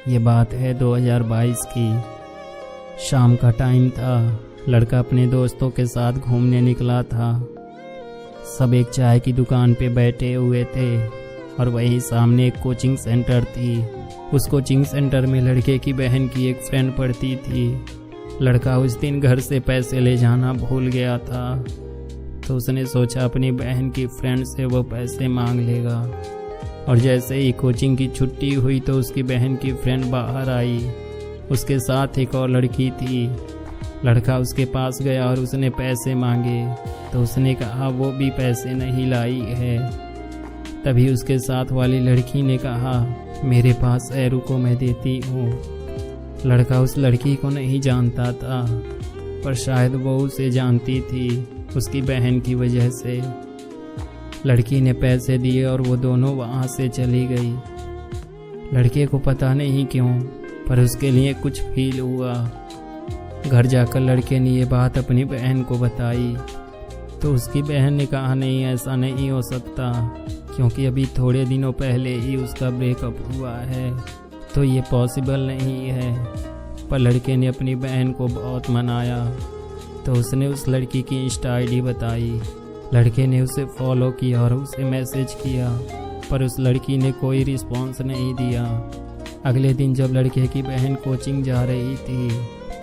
ये बात है 2022 की। शाम का टाइम था। लड़का अपने दोस्तों के साथ घूमने निकला था। सब एक चाय की दुकान पे बैठे हुए थे और वहीं सामने एक कोचिंग सेंटर थी। उस कोचिंग सेंटर में लड़के की बहन की एक फ्रेंड पढ़ती थी। लड़का उस दिन घर से पैसे ले जाना भूल गया था, तो उसने सोचा अपनी बहन की फ्रेंड से वो पैसे मांग लेगा। और जैसे ही कोचिंग की छुट्टी हुई तो उसकी बहन की फ्रेंड बाहर आई। उसके साथ एक और लड़की थी। लड़का उसके पास गया और उसने पैसे मांगे, तो उसने कहा वो भी पैसे नहीं लाई है। तभी उसके साथ वाली लड़की ने कहा मेरे पास है, रुको मैं देती हूँ। लड़का उस लड़की को नहीं जानता था, पर शायद वो उसे जानती थी उसकी बहन की वजह से। लड़की ने पैसे दिए और वो दोनों वहाँ से चली गई। लड़के को पता नहीं क्यों, पर उसके लिए कुछ फील हुआ। घर जाकर लड़के ने ये बात अपनी बहन को बताई, तो उसकी बहन ने कहा नहीं, ऐसा नहीं हो सकता, क्योंकि अभी थोड़े दिनों पहले ही उसका ब्रेकअप हुआ है, तो ये पॉसिबल नहीं है। पर लड़के ने अपनी बहन को बहुत मनाया, तो उसने उस लड़की की इंस्टा आईडी बताई। लड़के ने उसे फॉलो किया और उसे मैसेज किया, पर उस लड़की ने कोई रिस्पॉन्स नहीं दिया। अगले दिन जब लड़के की बहन कोचिंग जा रही थी,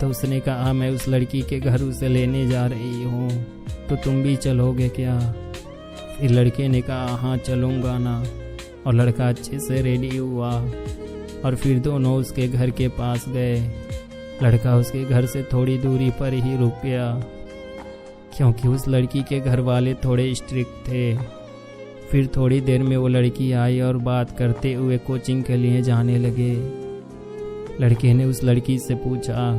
तो उसने कहा मैं उस लड़की के घर उसे लेने जा रही हूँ, तो तुम भी चलोगे क्या? फिर लड़के ने कहा हाँ चलूँगा ना। और लड़का अच्छे से रेडी हुआ और फिर दोनों उसके घर के पास गए। लड़का उसके घर से थोड़ी दूरी पर ही रुक गया, क्योंकि उस लड़की के घर वाले थोड़े स्ट्रिक्ट थे। फिर थोड़ी देर में वो लड़की आई और बात करते हुए कोचिंग के लिए जाने लगे। लड़के ने उस लड़की से पूछा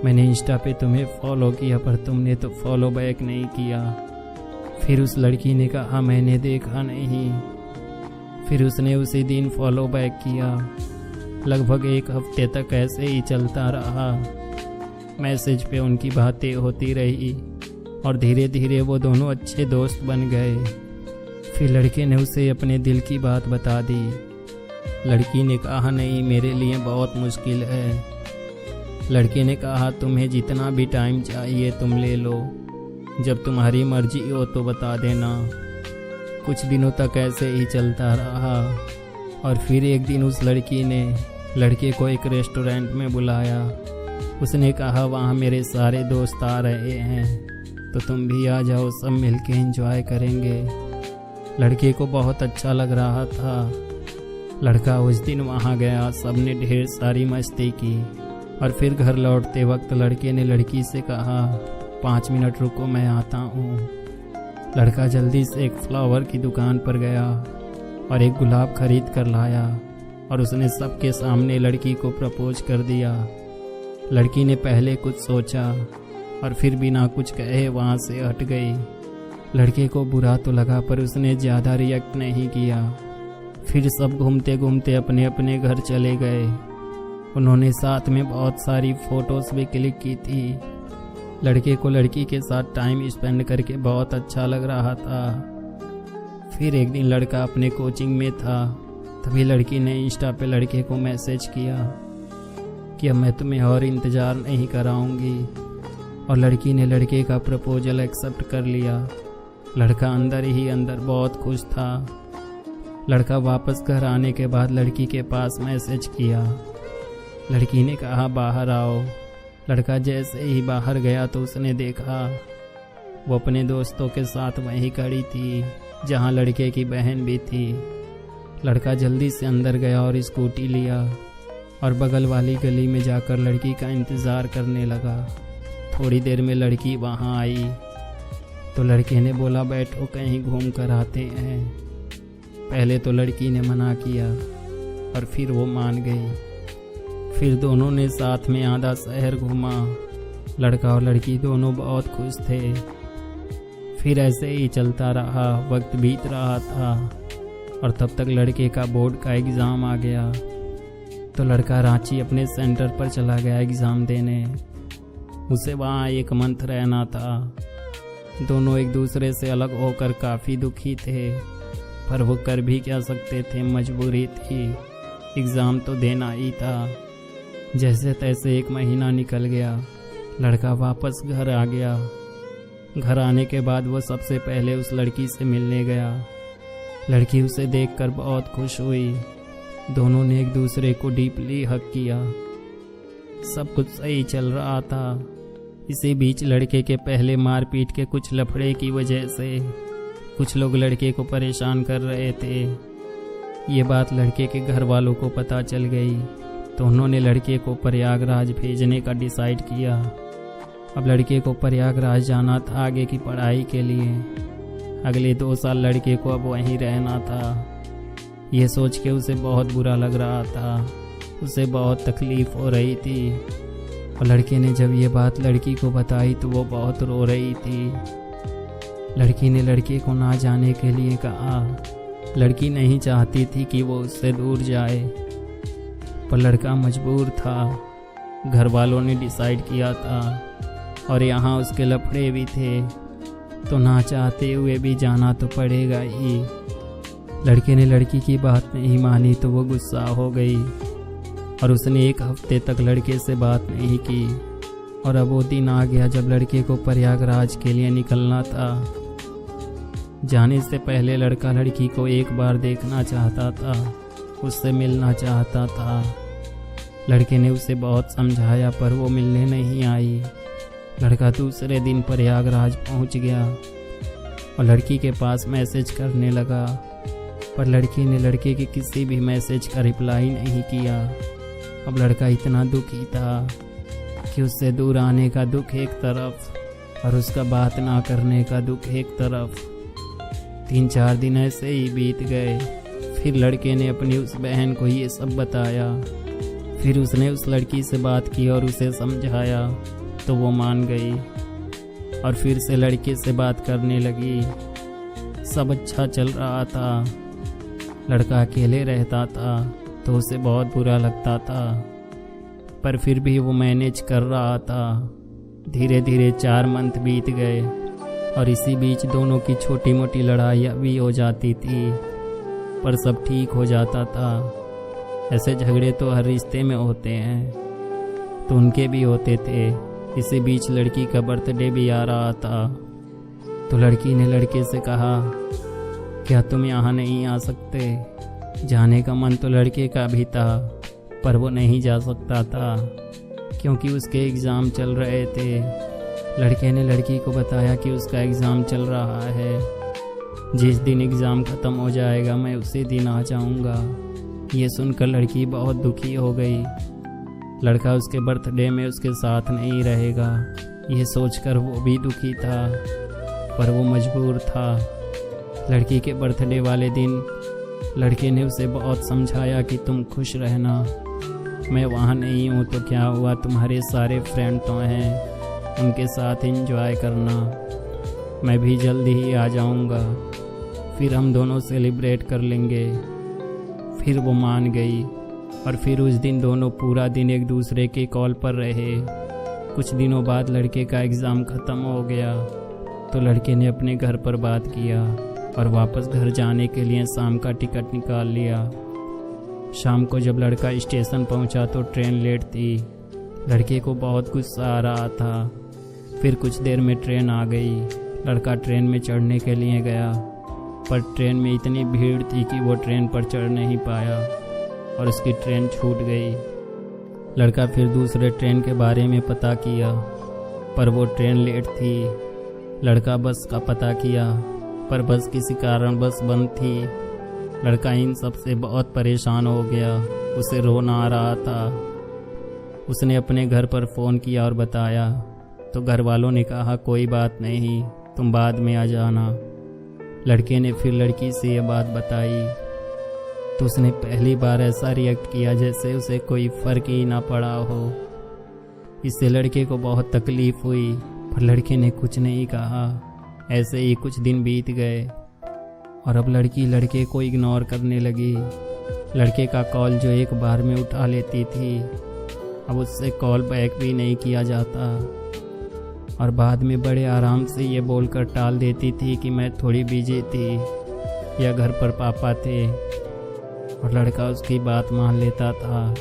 मैंने इंस्टा पे तुम्हें फॉलो किया, पर तुमने तो फॉलो बैक नहीं किया। फिर उस लड़की ने कहा मैंने देखा नहीं। फिर उसने उसी दिन फॉलो बैक किया। लगभग एक हफ्ते तक ऐसे ही चलता रहा। मैसेज पे उनकी बातें होती रही और धीरे धीरे वो दोनों अच्छे दोस्त बन गए। फिर लड़के ने उसे अपने दिल की बात बता दी। लड़की ने कहा नहीं, मेरे लिए बहुत मुश्किल है। लड़के ने कहा तुम्हें जितना भी टाइम चाहिए तुम ले लो, जब तुम्हारी मर्जी हो तो बता देना। कुछ दिनों तक ऐसे ही चलता रहा और फिर एक दिन उस लड़की ने लड़के को एक रेस्टोरेंट में बुलाया। उसने कहा वहाँ मेरे सारे दोस्त आ रहे हैं, तो तुम भी आ जाओ, सब मिलके एंजॉय करेंगे। लड़के को बहुत अच्छा लग रहा था। लड़का उस दिन वहाँ गया, सबने ढेर सारी मस्ती की और फिर घर लौटते वक्त लड़के ने लड़की से कहा 5 मिनट रुको मैं आता हूँ। लड़का जल्दी से एक फ्लावर की दुकान पर गया और एक गुलाब खरीद कर लाया और उसने सबके सामने लड़की को प्रपोज कर दिया। लड़की ने पहले कुछ सोचा और फिर बिना कुछ कहे वहाँ से हट गई। लड़के को बुरा तो लगा, पर उसने ज़्यादा रिएक्ट नहीं किया। फिर सब घूमते घूमते अपने अपने घर चले गए। उन्होंने साथ में बहुत सारी फ़ोटोज़ भी क्लिक की थी। लड़के को लड़की के साथ टाइम स्पेंड करके बहुत अच्छा लग रहा था। फिर एक दिन लड़का अपने कोचिंग में था, तभी लड़की ने इंस्टा पे लड़के को मैसेज किया कि अब मैं तुम्हें और इंतज़ार नहीं कराऊंगी। और लड़की ने लड़के का प्रपोजल एक्सेप्ट कर लिया। लड़का अंदर ही अंदर बहुत खुश था। लड़का वापस घर आने के बाद लड़की के पास मैसेज किया। लड़की ने कहा बाहर आओ। लड़का जैसे ही बाहर गया तो उसने देखा वो अपने दोस्तों के साथ वहीं खड़ी थी जहां लड़के की बहन भी थी। लड़का जल्दी से अंदर गया और स्कूटी लिया और बगल वाली गली में जाकर लड़की का इंतज़ार करने लगा। थोड़ी देर में लड़की वहां आई, तो लड़के ने बोला बैठो कहीं घूम कर आते हैं। पहले तो लड़की ने मना किया और फिर वो मान गई। फिर दोनों ने साथ में आधा शहर घूमा। लड़का और लड़की दोनों बहुत खुश थे। फिर ऐसे ही चलता रहा, वक्त बीत रहा था और तब तक लड़के का बोर्ड का एग्ज़ाम आ गया। तो लड़का रांची अपने सेंटर पर चला गया एग्ज़ाम देने। उसे वहाँ 1 मंथ रहना था। दोनों एक दूसरे से अलग होकर काफ़ी दुखी थे, पर वो कर भी क्या सकते थे, मजबूरी थी। एग्ज़ाम तो देना ही था। जैसे तैसे 1 महीना निकल गया। लड़का वापस घर आ गया। घर आने के बाद वो सबसे पहले उस लड़की से मिलने गया। लड़की उसे देखकर बहुत खुश हुई। दोनों ने एक दूसरे को डीपली हग किया। सब कुछ सही चल रहा था। इसी बीच लड़के के पहले मारपीट के कुछ लफड़े की वजह से कुछ लोग लड़के को परेशान कर रहे थे। ये बात लड़के के घर वालों को पता चल गई तो उन्होंने लड़के को प्रयागराज भेजने का डिसाइड किया। अब लड़के को प्रयागराज जाना था आगे की पढ़ाई के लिए। अगले 2 साल लड़के को अब वहीं रहना था। ये सोच के उसे बहुत बुरा लग रहा था। उसे बहुत तकलीफ़ हो रही थी। और लड़के ने जब ये बात लड़की को बताई तो वो बहुत रो रही थी। लड़की ने लड़के को ना जाने के लिए कहा। लड़की नहीं चाहती थी कि वो उससे दूर जाए, पर लड़का मजबूर था। घर वालों ने डिसाइड किया था और यहाँ उसके लफड़े भी थे, तो ना चाहते हुए भी जाना तो पड़ेगा ही। लड़के ने लड़की की बात नहीं मानी तो वो गुस्सा हो गई और उसने 1 हफ्ते तक लड़के से बात नहीं की। और अब वो दिन आ गया जब लड़के को प्रयागराज के लिए निकलना था। जाने से पहले लड़का लड़की को एक बार देखना चाहता था, उससे मिलना चाहता था। लड़के ने उसे बहुत समझाया पर वो मिलने नहीं आई। लड़का दूसरे दिन प्रयागराज पहुंच गया और लड़की के पास मैसेज करने लगा, पर लड़की ने लड़के के किसी भी मैसेज का रिप्लाई नहीं किया। अब लड़का इतना दुखी था कि उससे दूर आने का दुख एक तरफ और उसका बात ना करने का दुख एक तरफ। 3-4 दिन ऐसे ही बीत गए। फिर लड़के ने अपनी उस बहन को ये सब बताया। फिर उसने उस लड़की से बात की और उसे समझाया तो वो मान गई और फिर से लड़के से बात करने लगी। सब अच्छा चल रहा था। लड़का अकेले रहता था तो उसे बहुत बुरा लगता था, पर फिर भी वो मैनेज कर रहा था। धीरे धीरे 4 मंथ बीत गए और इसी बीच दोनों की छोटी मोटी लड़ाइयाँ भी हो जाती थी, पर सब ठीक हो जाता था। ऐसे झगड़े तो हर रिश्ते में होते हैं, तो उनके भी होते थे। इसी बीच लड़की का बर्थडे भी आ रहा था, तो लड़की ने लड़के से कहा, क्या तुम यहाँ नहीं आ सकते? जाने का मन तो लड़के का भी था, पर वो नहीं जा सकता था क्योंकि उसके एग्ज़ाम चल रहे थे। लड़के ने लड़की को बताया कि उसका एग्ज़ाम चल रहा है, जिस दिन एग्ज़ाम ख़त्म हो जाएगा मैं उसी दिन आ जाऊँगा। ये सुनकर लड़की बहुत दुखी हो गई। लड़का उसके बर्थडे में उसके साथ नहीं रहेगा, ये सोचकर वो भी दुखी था, पर वो मजबूर था। लड़की के बर्थडे वाले दिन लड़के ने उसे बहुत समझाया कि तुम खुश रहना, मैं वहाँ नहीं हूँ तो क्या हुआ, तुम्हारे सारे फ्रेंड तो हैं, उनके साथ एंजॉय करना, मैं भी जल्दी ही आ जाऊँगा, फिर हम दोनों सेलिब्रेट कर लेंगे। फिर वो मान गई और फिर उस दिन दोनों पूरा दिन एक दूसरे के कॉल पर रहे। कुछ दिनों बाद लड़के का एग्ज़ाम ख़त्म हो गया तो लड़के ने अपने घर पर बात किया और वापस घर जाने के लिए शाम का टिकट निकाल लिया। शाम को जब लड़का स्टेशन पहुंचा तो ट्रेन लेट थी। लड़के को बहुत गुस्सा आ रहा था। फिर कुछ देर में ट्रेन आ गई। लड़का ट्रेन में चढ़ने के लिए गया, पर ट्रेन में इतनी भीड़ थी कि वो ट्रेन पर चढ़ नहीं पाया और उसकी ट्रेन छूट गई। लड़का फिर दूसरे ट्रेन के बारे में पता किया, पर वो ट्रेन लेट थी। लड़का बस का पता किया, पर बस किसी कारण बस बंद थी। लड़का इन सब से बहुत परेशान हो गया, उसे रोना आ रहा था। उसने अपने घर पर फ़ोन किया और बताया, तो घर वालों ने कहा कोई बात नहीं, तुम बाद में आ जाना। लड़के ने फिर लड़की से ये बात बताई तो उसने पहली बार ऐसा रिएक्ट किया जैसे उसे कोई फ़र्क ही ना पड़ा हो। इससे लड़के को बहुत तकलीफ़ हुई, पर लड़के ने कुछ नहीं कहा। ऐसे ही कुछ दिन बीत गए और अब लड़की लड़के को इग्नोर करने लगी। लड़के का कॉल जो एक बार में उठा लेती थी, अब उससे कॉल बैक भी नहीं किया जाता और बाद में बड़े आराम से ये बोलकर टाल देती थी कि मैं थोड़ी बिजी थी या घर पर पापा थे। और लड़का उसकी बात मान लेता था।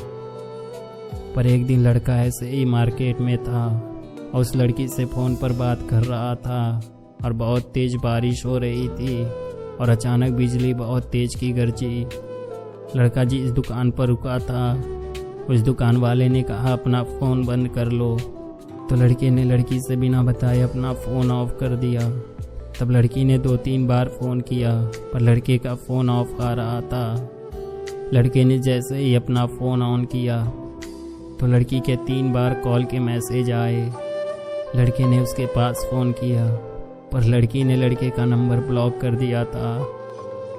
पर एक दिन लड़का ऐसे ही मार्केट में था और उस लड़की से फ़ोन पर बात कर रहा था और बहुत तेज़ बारिश हो रही थी और अचानक बिजली बहुत तेज़ की गरजी। लड़का जिस दुकान पर रुका था उस दुकान वाले ने कहा अपना फ़ोन बंद कर लो, तो लड़के ने लड़की से बिना बताए अपना फ़ोन ऑफ कर दिया। तब लड़की ने 2-3 बार फ़ोन किया पर लड़के का फ़ोन ऑफ आ रहा था। लड़के ने जैसे ही अपना फ़ोन ऑन किया तो लड़की के 3 बार कॉल के मैसेज आए। लड़के ने उसके पास फ़ोन किया पर लड़की ने लड़के का नंबर ब्लॉक कर दिया था।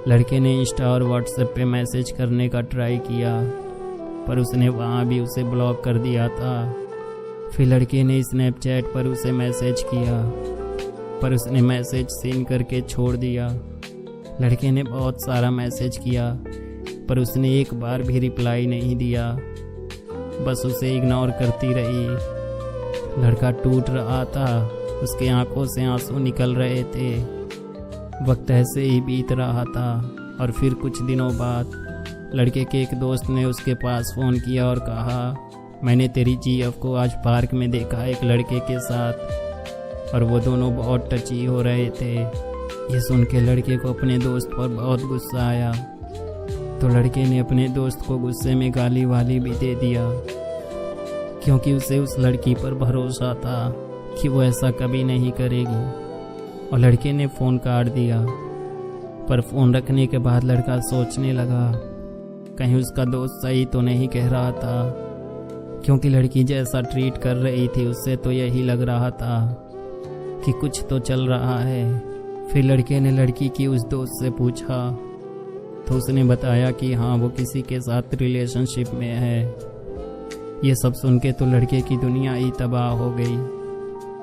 लड़के ने इंस्टा और व्हाट्सएप पे मैसेज करने का ट्राई किया पर उसने वहाँ भी उसे ब्लॉक कर दिया था। फिर लड़के ने स्नैपचैट पर उसे मैसेज किया पर उसने मैसेज सीन करके छोड़ दिया। लड़के ने बहुत सारा मैसेज किया पर उसने एक बार भी रिप्लाई नहीं दिया, बस उसे इग्नोर करती रही। लड़का टूट रहा था, उसके आंखों से आंसू निकल रहे थे। वक्त ऐसे ही बीत रहा था और फिर कुछ दिनों बाद लड़के के एक दोस्त ने उसके पास फ़ोन किया और कहा मैंने तेरी जीएफ को आज पार्क में देखा एक लड़के के साथ और वो दोनों बहुत टची हो रहे थे। ये सुन के लड़के को अपने दोस्त पर बहुत गुस्सा आया, तो लड़के ने अपने दोस्त को गुस्से में गाली वाली भी दे दिया क्योंकि उसे उस लड़की पर भरोसा था कि वो ऐसा कभी नहीं करेगी। और लड़के ने फ़ोन काट दिया। पर फ़ोन रखने के बाद लड़का सोचने लगा कहीं उसका दोस्त सही तो नहीं कह रहा था, क्योंकि लड़की जैसा ट्रीट कर रही थी उससे तो यही लग रहा था कि कुछ तो चल रहा है। फिर लड़के ने लड़की की उस दोस्त से पूछा तो उसने बताया कि हाँ वो किसी के साथ रिलेशनशिप में है। ये सब सुन के तो लड़के की दुनिया ही तबाह हो गई।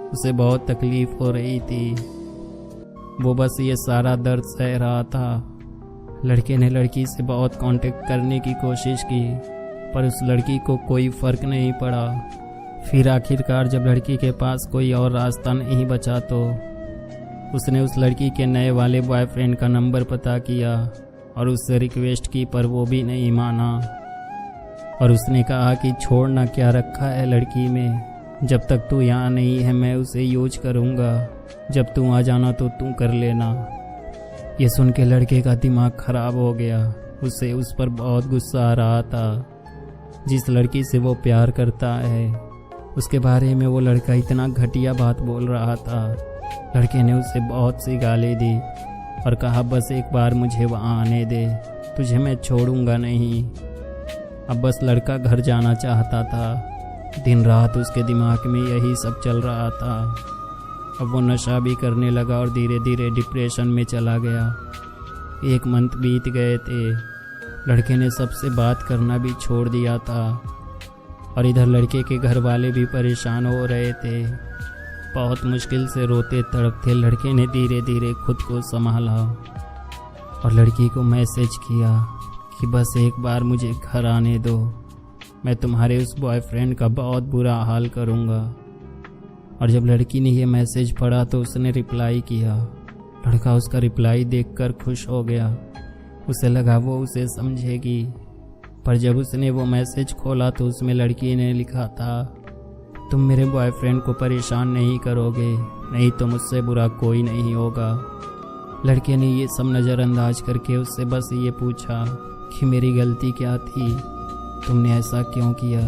उसे बहुत तकलीफ़ हो रही थी, वो बस ये सारा दर्द सह रहा था। लड़के ने लड़की से बहुत कांटेक्ट करने की कोशिश की पर उस लड़की को कोई फ़र्क नहीं पड़ा। फिर आखिरकार जब लड़की के पास कोई और रास्ता नहीं बचा तो उसने उस लड़की के नए वाले बॉयफ्रेंड का नंबर पता किया और उससे रिक्वेस्ट की पर वो भी नहीं माना। और उसने कहा कि छोड़ना क्या रखा है लड़की में, जब तक तू यहाँ नहीं है मैं उसे यूज करूँगा, जब तू आ जाना तो तू कर लेना। ये सुन के लड़के का दिमाग ख़राब हो गया। उसे उस पर बहुत गुस्सा आ रहा था। जिस लड़की से वो प्यार करता है उसके बारे में वो लड़का इतना घटिया बात बोल रहा था। लड़के ने उसे बहुत सी गाली दी और कहा बस एक बार मुझे वहाँ आने दे, तुझे मैं छोड़ूंगा नहीं। अब बस लड़का घर जाना चाहता था। दिन रात उसके दिमाग में यही सब चल रहा था। अब वो नशा भी करने लगा और धीरे धीरे डिप्रेशन में चला गया। 1 मंथ बीत गए थे। लड़के ने सबसे बात करना भी छोड़ दिया था और इधर लड़के के घर वाले भी परेशान हो रहे थे। बहुत मुश्किल से रोते तड़पते लड़के ने धीरे धीरे खुद को संभाला और लड़की को मैसेज किया कि बस एक बार मुझे घर आने दो, मैं तुम्हारे उस बॉयफ्रेंड का बहुत बुरा हाल करूँगा। और जब लड़की ने ये मैसेज पढ़ा तो उसने रिप्लाई किया। लड़का उसका रिप्लाई देखकर खुश हो गया। उसे लगा वो उसे समझेगी, पर जब उसने वो मैसेज खोला तो उसमें लड़की ने लिखा था तुम मेरे बॉयफ्रेंड को परेशान नहीं करोगे, नहीं तो मुझसे बुरा कोई नहीं होगा। लड़के ने ये सब नज़रअंदाज करके उससे बस ये पूछा कि मेरी गलती क्या थी, तुमने ऐसा क्यों किया।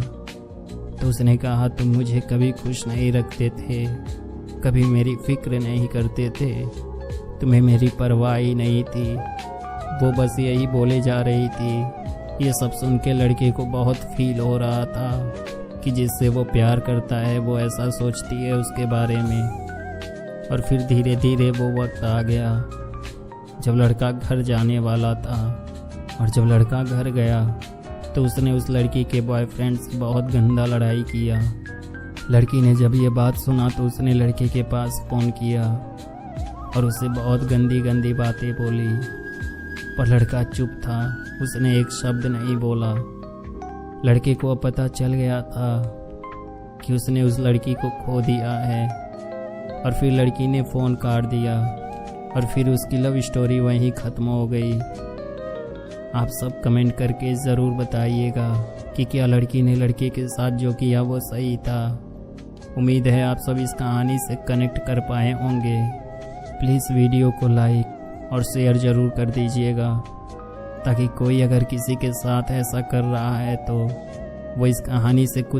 तो उसने कहा तुम मुझे कभी खुश नहीं रखते थे, कभी मेरी फिक्र नहीं करते थे, तुम्हें मेरी परवाह ही नहीं थी। वो बस यही बोले जा रही थी। ये सब सुन के लड़के को बहुत फील हो रहा था कि जिससे वो प्यार करता है वो ऐसा सोचती है उसके बारे में। और फिर धीरे धीरे वो वक्त आ गया जब लड़का घर जाने वाला था। और जब लड़का घर गया तो उसने उस लड़की के बॉयफ्रेंड से बहुत गंदा लड़ाई किया। लड़की ने जब ये बात सुना तो उसने लड़के के पास फ़ोन किया और उसे बहुत गंदी गंदी बातें बोली, पर लड़का चुप था, उसने एक शब्द नहीं बोला। लड़के को अब पता चल गया था कि उसने उस लड़की को खो दिया है। और फिर लड़की ने फ़ोन काट दिया और फिर उसकी लव स्टोरी वहीं ख़त्म हो गई। आप सब कमेंट करके ज़रूर बताइएगा कि क्या लड़की ने लड़के के साथ जो किया वो सही था। उम्मीद है आप सब इस कहानी से कनेक्ट कर पाए होंगे। प्लीज़ वीडियो को लाइक और शेयर ज़रूर कर दीजिएगा, ताकि कोई अगर किसी के साथ ऐसा कर रहा है तो वो इस कहानी से कुछ